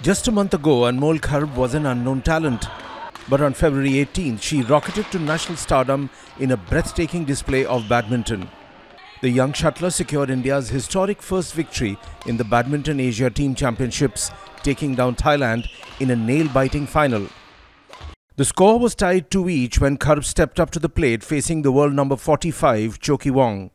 Just a month ago, Anmol Kharb was an unknown talent. But on February 18th, she rocketed to national stardom in a breathtaking display of badminton. The young shuttler secured India's historic first victory in the Badminton Asia Team Championships, taking down Thailand in a nail-biting final. The score was tied 2 each when Kharb stepped up to the plate facing the world number 45, Cho Ki-wong.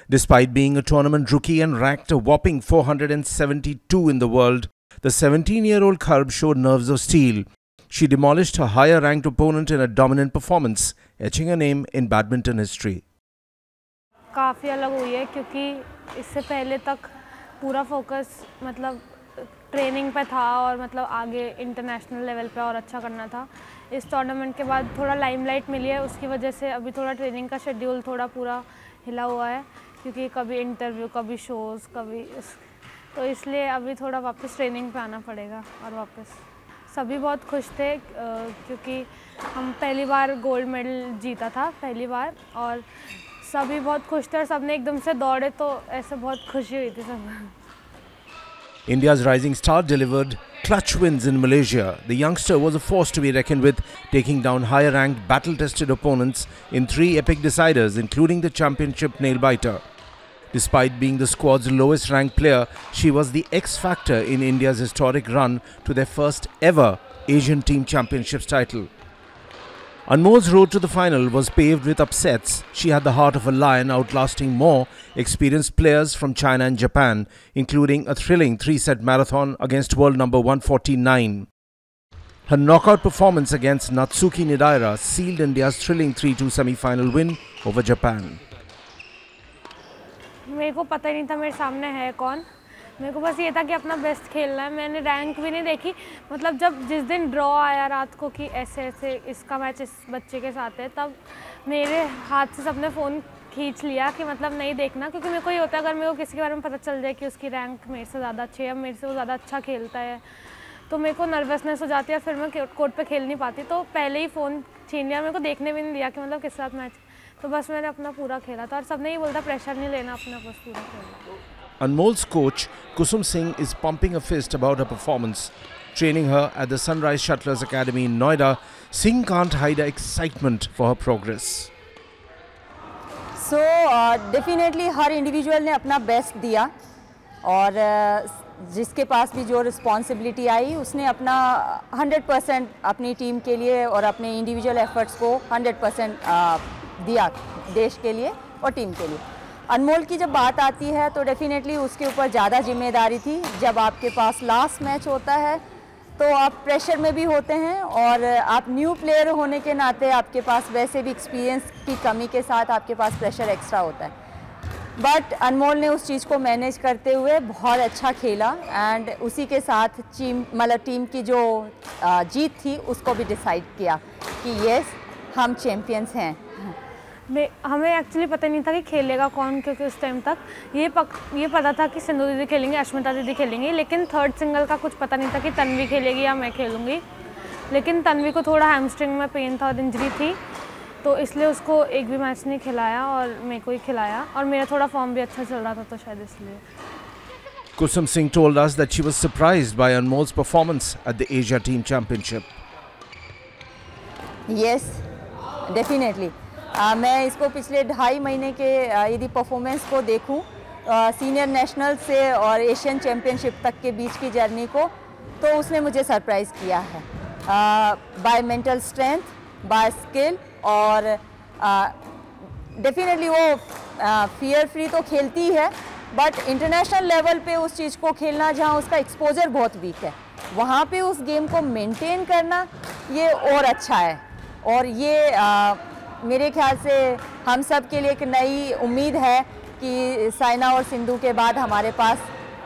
Despite being a tournament rookie and ranked a whopping 472 in the world, the 17-year-old Kharb showed nerves of steel. She demolished her higher-ranked opponent in a dominant performance, etching her name in badminton history. काफ़ी अलग हुई है क्योंकि इससे पहले तक पूरा focus मतलब ट्रेनिंग पे था और मतलब आगे इंटरनेशनल लेवल पे और अच्छा करना था। इस टूर्नामेंट के बाद थोड़ा लाइमलाइट मिली है, उसकी वजह से अभी थोड़ा ट्रेनिंग का शेड्यूल थोड़ा पूरा हिला हुआ है क्योंकि कभी इंटरव्यू, कभी शोज़, कभी तो इसलिए अभी थोड़ा वापस ट्रेनिंग पे आना पड़ेगा। और वापस सभी बहुत खुश थे क्योंकि हम पहली बार गोल्ड मेडल जीता था पहली बार, और सभी बहुत खुश थे और सबने एकदम से दौड़े तो ऐसे बहुत खुशी हुई थी सब। India's rising star delivered clutch wins in Malaysia. The youngster was a force to be reckoned with, taking down higher-ranked, battle-tested opponents in 3 epic deciders, including the championship nail-biter. Despite being the squad's lowest-ranked player, she was the X-factor in India's historic run to their first ever Asian Team Championships title. Anmol's road to the final was paved with upsets. She had the heart of a lion, outlasting more experienced players from China and Japan, including a thrilling 3-set marathon against world number 149. Her knockout performance against Natsuki Nidaira sealed India's thrilling 3-2 semi-final win over Japan. मेरे को पता ही नहीं था मेरे सामने है कौन, मेरे को बस ये था कि अपना बेस्ट खेलना है। मैंने रैंक भी नहीं देखी, मतलब जब जिस दिन ड्रॉ आया रात को कि ऐसे ऐसे इसका मैच इस बच्चे के साथ है, तब मेरे हाथ से सबने फ़ोन खींच लिया कि मतलब नहीं देखना, क्योंकि मेरे को ये होता है अगर मेरे को किसी के बारे में पता चल जाए कि उसकी रैंक मेरे से ज़्यादा अच्छी है, मेरे से वो ज़्यादा अच्छा खेलता है, तो मेरे को नर्वसनेस हो जाती है, फिर मैं कोर्ट पे खेल नहीं पाती। तो पहले ही फ़ोन छीन लिया, मेरे को देखने भी नहीं दिया कि मतलब किस साथ मैच, तो बस मैंने अपना पूरा खेला था और सबने ये बोलता प्रेशर नहीं लेना, अपना बस पूरा खेला। Anmol's coach, Kusum Singh, is pumping a fist about her performance. Training her at the Sunrise Shuttlers Academy in Noida, Singh can't hide her excitement for her progress. So, definitely her individual ने अपना best दिया और जिसके पास भी जो responsibility I उसने अपना 100% अपनी टीम के लिए और अपने इंडिविजुअल एफर्ट्स को 100% दिया देश के लिए और टीम के लिए। अनमोल की जब बात आती है तो डेफिनेटली उसके ऊपर ज़्यादा जिम्मेदारी थी। जब आपके पास लास्ट मैच होता है तो आप प्रेशर में भी होते हैं और आप न्यू प्लेयर होने के नाते आपके पास वैसे भी एक्सपीरियंस की कमी के साथ आपके पास प्रेशर एक्स्ट्रा होता है। बट अनमोल ने उस चीज़ को मैनेज करते हुए बहुत अच्छा खेला एंड उसी के साथ टीम की जो जीत थी उसको भी डिसाइड किया कि यस हम चैम्पियंस हैं। हमें एक्चुअली पता नहीं था कि खेलेगा कौन, क्योंकि उस टाइम तक ये पता था कि सिंधु दीदी खेलेंगे, अश्मिता दीदी खेलेंगी, लेकिन थर्ड सिंगल का कुछ पता नहीं था कि तन्वी खेलेगी या मैं खेलूँगी। लेकिन तन्वी को थोड़ा हैमस्ट्रिंग में पेन था और इंजरी थी, तो इसलिए उसको एक भी मैच नहीं खिलाया और मेरे को ही खिलाया, और मेरा थोड़ा फॉर्म भी अच्छा चल रहा था तो शायद इसलिए। Kusum Singh told us that she was surprised by Anmol's performance at the Asia Team Championship. Yes, definitely. मैं इसको पिछले 2.5 महीने के यदि परफॉर्मेंस को देखूं, सीनियर नेशनल से और एशियन चैम्पियनशिप तक के बीच की जर्नी को, तो उसने मुझे सरप्राइज़ किया है by mental strength, by skill, और डेफिनेटली वो फियर फ्री तो खेलती है, बट इंटरनेशनल लेवल पे उस चीज़ को खेलना जहाँ उसका एक्सपोजर बहुत वीक है, वहाँ पे उस गेम को मेंटेन करना ये और अच्छा है। और ये मेरे ख्याल से हम सब के लिए एक नई उम्मीद है कि साइना और सिंधु के बाद हमारे पास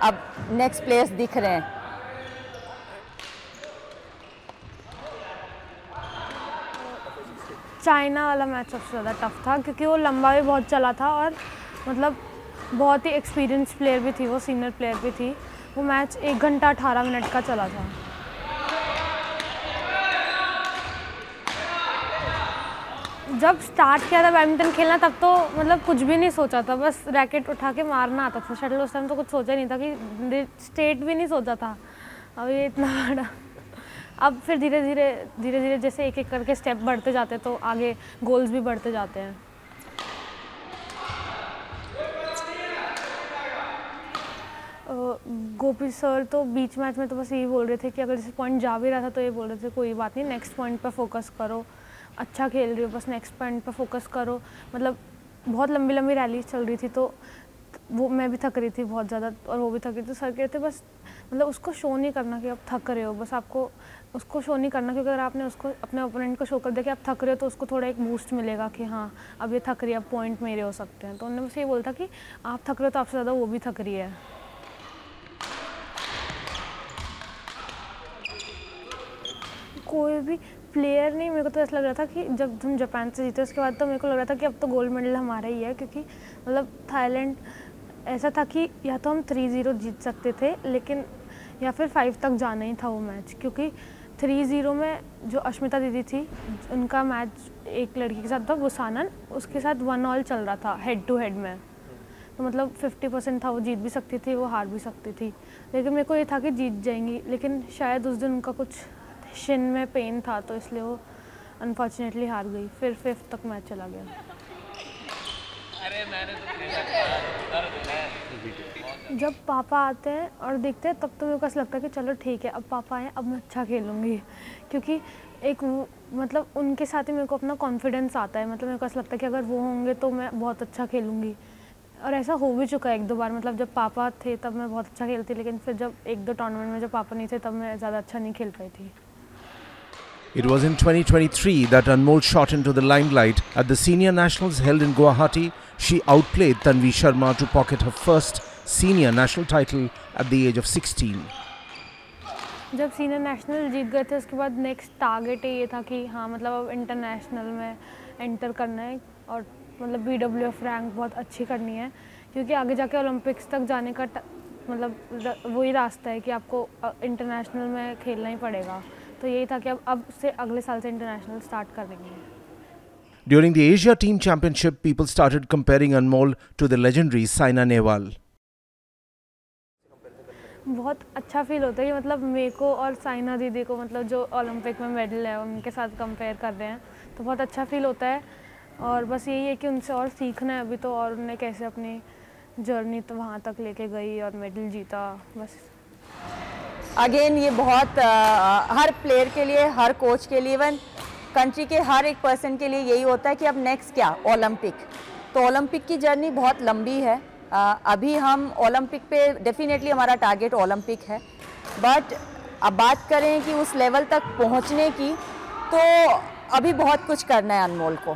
अब नेक्स्ट प्लेयर्स दिख रहे हैं। चाइना वाला मैच सबसे ज़्यादा टफ था क्योंकि वो लंबा भी बहुत चला था और मतलब बहुत ही एक्सपीरियंस प्लेयर भी थी, वो सीनियर प्लेयर भी थी। वो मैच 1 घंटा 18 मिनट का चला था। जब स्टार्ट किया था बैडमिंटन खेलना तब तो मतलब कुछ भी नहीं सोचा था, बस रैकेट उठा के मारना आता था शटल। उस टाइम तो कुछ सोचा नहीं था कि स्टेट भी नहीं सोचा था, अब ये इतना बड़ा, अब फिर धीरे धीरे जैसे एक एक करके स्टेप बढ़ते जाते तो आगे गोल्स भी बढ़ते जाते हैं। गोपी सर तो बीच मैच में तो बस यही बोल रहे थे कि अगर जैसे पॉइंट जा भी रहा था तो ये बोल रहे थे कोई बात नहीं, नेक्स्ट पॉइंट पर फोकस करो, अच्छा खेल रही हो, बस नेक्स्ट पॉइंट पर फोकस करो। मतलब बहुत लंबी लंबी रैली चल रही थी तो वो मैं भी थक रही थी बहुत ज़्यादा और वो भी थक रही थी। तो सर कहते बस मतलब उसको शो नहीं करना कि आप थक रहे हो, बस आपको उसको शो नहीं करना, क्योंकि अगर आपने उसको अपने ओपोनेंट को शो कर दिया कि आप थक रहे हो तो उसको थोड़ा एक बूस्ट मिलेगा कि हाँ अब ये थक रही है, अब पॉइंट मेरे हो सकते हैं। तो उन्होंने बस ये बोला था कि आप थक रहे हो तो आपसे ज़्यादा वो भी थक रही है। कोई भी प्लेयर नहीं, मेरे को तो ऐसा लग रहा था कि जब हम जापान से जीते उसके बाद तो मेरे को लग रहा था कि अब तो गोल्ड मेडल हमारा ही है, क्योंकि मतलब थाईलैंड ऐसा था कि या तो हम 3-0 जीत सकते थे लेकिन या फिर 5 तक जाना ही था वो मैच, क्योंकि 3-0 में जो अश्मिता दीदी थी उनका मैच एक लड़की के साथ था बुसानन, उसके साथ 1-1 चल रहा था हेड टू हेड में। तो मतलब 50% था, वो जीत भी सकती थी वो हार भी सकती थी, लेकिन मेरे को ये था कि जीत जाएंगी, लेकिन शायद उस दिन उनका कुछ शिन में पेन था तो इसलिए वो अनफॉर्चुनेटली हार गई। फिर 5th तक मैच चला गया। जब पापा आते हैं और देखते हैं तब तो मेरे को ऐसा लगता है कि चलो ठीक है अब पापा आए अब मैं अच्छा खेलूँगी, क्योंकि एक मतलब उनके साथ ही मेरे को अपना कॉन्फिडेंस आता है। मतलब मेरे को ऐसा लगता है कि अगर वो होंगे तो मैं बहुत अच्छा खेलूँगी, और ऐसा हो भी चुका है 1-2 बार। मतलब जब पापा थे तब मैं बहुत अच्छा खेलती, लेकिन फिर जब 1-2 टूर्नामेंट में जब पापा नहीं थे तब मैं ज़्यादा अच्छा नहीं खेल पाई थी। It was in 2023 that Anmol shot into the limelight. At the Senior Nationals held in Guwahati, she outplayed Tanvi Sharma to pocket her first Senior National title at the age of 16. जब senior national जीत गए थे उसके बाद next target ये था कि हाँ मतलब अब इंटरनेशनल में एंटर करना है और मतलब BWF रैंक बहुत अच्छी करनी है, क्योंकि आगे जाके ओलंपिक्स तक जाने का मतलब वही रास्ता है कि आपको इंटरनेशनल में खेलना ही पड़ेगा। तो यही था कि अब से अगले साल से इंटरनेशनल स्टार्ट करेंगे। During the Asia Team Championship, people started comparing Anmol to the legendary Saina Nehwal. बहुत अच्छा फील होता है कि मतलब मेरे को और साइना दीदी को मतलब जो ओलंपिक में मेडल है उनके साथ कंपेयर कर रहे हैं, तो बहुत अच्छा फील होता है। और बस यही है कि उनसे और सीखना है अभी तो, और उन्हें कैसे अपनी जर्नी तो वहाँ तक लेके गई और मेडल जीता। बस अगेन ये बहुत हर प्लेयर के लिए, हर कोच के लिए, इवन कंट्री के हर एक पर्सन के लिए यही होता है कि अब नेक्स्ट क्या, ओलंपिक। तो ओलंपिक की जर्नी बहुत लंबी है। अभी हम ओलंपिक पे डेफिनेटली हमारा टारगेट ओलंपिक है, बट अब बात करें कि उस लेवल तक पहुंचने की, तो अभी बहुत कुछ करना है अनमोल को।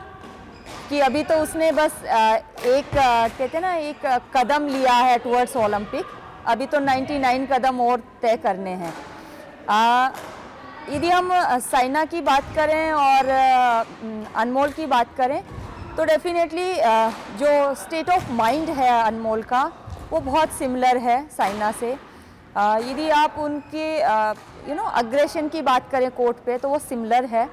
कि अभी तो उसने बस एक कहते हैं ना एक कदम लिया है टुवर्ड्स ओलंपिक, अभी तो 99 कदम और तय करने हैं। यदि हम साइना की बात करें और अनमोल की बात करें तो डेफिनेटली जो स्टेट ऑफ माइंड है अनमोल का वो बहुत सिमिलर है साइना से। यदि आप उनके अग्रेशन की बात करें कोर्ट पे तो वो सिमिलर है,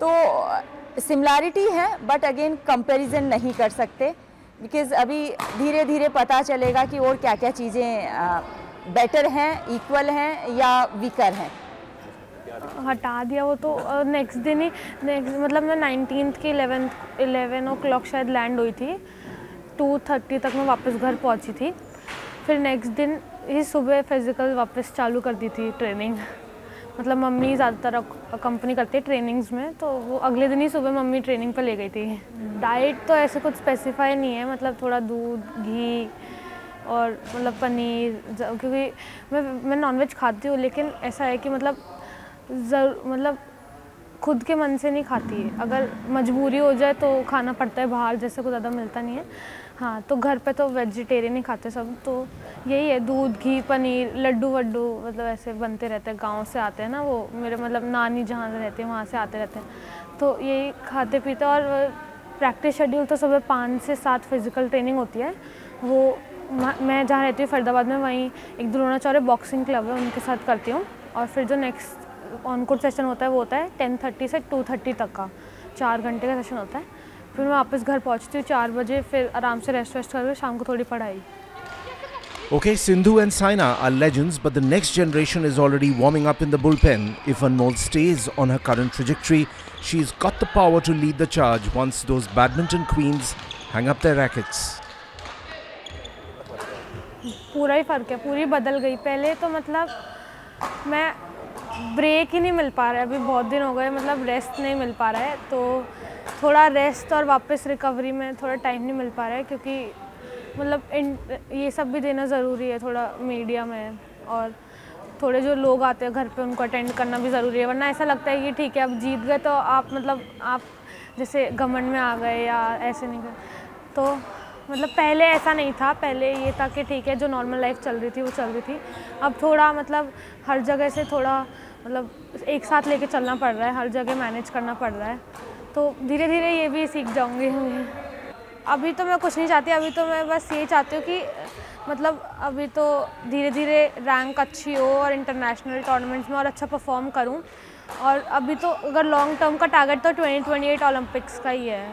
तो सिमिलैरिटी है, बट अगेन कंपैरिजन नहीं कर सकते, बिकॉज़ अभी धीरे धीरे पता चलेगा कि और क्या क्या चीज़ें बेटर हैं, इक्वल हैं या वीकर हैं। हटा दिया वो तो नेक्स्ट दिन ही, मतलब मैं 19th की 11 o'clock शायद लैंड हुई थी, 2:30 तक मैं वापस घर पहुंची थी। फिर नेक्स्ट दिन ही सुबह फिज़िकल वापस चालू कर दी थी ट्रेनिंग। मतलब मम्मी ज़्यादातर कंपनी करती है ट्रेनिंग्स में, तो वो अगले दिन ही सुबह मम्मी ट्रेनिंग पर ले गई थी। डाइट तो ऐसे कुछ स्पेसिफाई नहीं है, मतलब थोड़ा दूध, घी और मतलब पनीर, क्योंकि मैं नॉनवेज खाती हूँ, लेकिन ऐसा है कि मतलब खुद के मन से नहीं खाती। अगर मजबूरी हो जाए तो खाना पड़ता है, बाहर जैसे कुछ ज़्यादा मिलता नहीं है। हाँ, तो घर पे तो वेजिटेरियन ही खाते सब, तो यही है दूध, घी, पनीर, लड्डू वड्डू मतलब ऐसे बनते रहते हैं। गांव से आते हैं ना वो, मेरे मतलब नानी जहाँ रहते हैं वहाँ से आते रहते हैं, तो यही खाते पीते। और प्रैक्टिस शेड्यूल तो सुबह 5 से 7 फिज़िकल ट्रेनिंग होती है। वो मैं जहाँ रहती हूँ फरीदाबाद में, वहीं एक द्रोणाचार्य बॉक्सिंग क्लब है, उनके साथ करती हूँ। और फिर जो नेक्स्ट ऑन कोर्ट सेशन होता है वो होता है 10:30 से 2:30 तक का, 4 घंटे का सेशन होता है। फिर मैं वापस घर पहुंचती हूँ 4 बजे, फिर आराम से रेस्ट करके शाम को थोड़ी पढ़ाई। Okay, Sindhu and Saina are legends, but the next generation is already warming up in the bullpen. If Anmol stays on her current trajectory, she's got the power to lead the charge once those badminton queens hang up their rackets. पूरा ही फ़र्क है, पूरी बदल गई। पहले तो मतलब मैं ब्रेक ही नहीं मिल पा रहा है, अभी बहुत दिन हो गए, मतलब रेस्ट नहीं मिल पा रहा है, तो थोड़ा रेस्ट और वापस रिकवरी में थोड़ा टाइम नहीं मिल पा रहा है, क्योंकि मतलब ये सब भी देना ज़रूरी है, थोड़ा मीडिया में, और थोड़े जो लोग आते हैं घर पे उनको अटेंड करना भी ज़रूरी है, वरना ऐसा लगता है कि ठीक है अब जीत गए तो आप मतलब आप जैसे घमंड में आ गए या ऐसे नहीं गए। तो मतलब पहले ऐसा नहीं था, पहले ये था कि ठीक है जो नॉर्मल लाइफ चल रही थी वो चल रही थी। अब थोड़ा मतलब हर जगह से थोड़ा मतलब एक साथ लेके चलना पड़ रहा है, हर जगह मैनेज करना पड़ रहा है, तो धीरे धीरे ये भी सीख जाऊँगी। अभी तो मैं कुछ नहीं चाहती, अभी तो मैं बस ये चाहती हूँ कि मतलब अभी तो धीरे धीरे रैंक अच्छी हो और इंटरनेशनल टूर्नामेंट्स में और अच्छा परफॉर्म करूँ। और अभी तो अगर लॉन्ग टर्म का टारगेट तो 2028 ओलंपिक्स का ही है।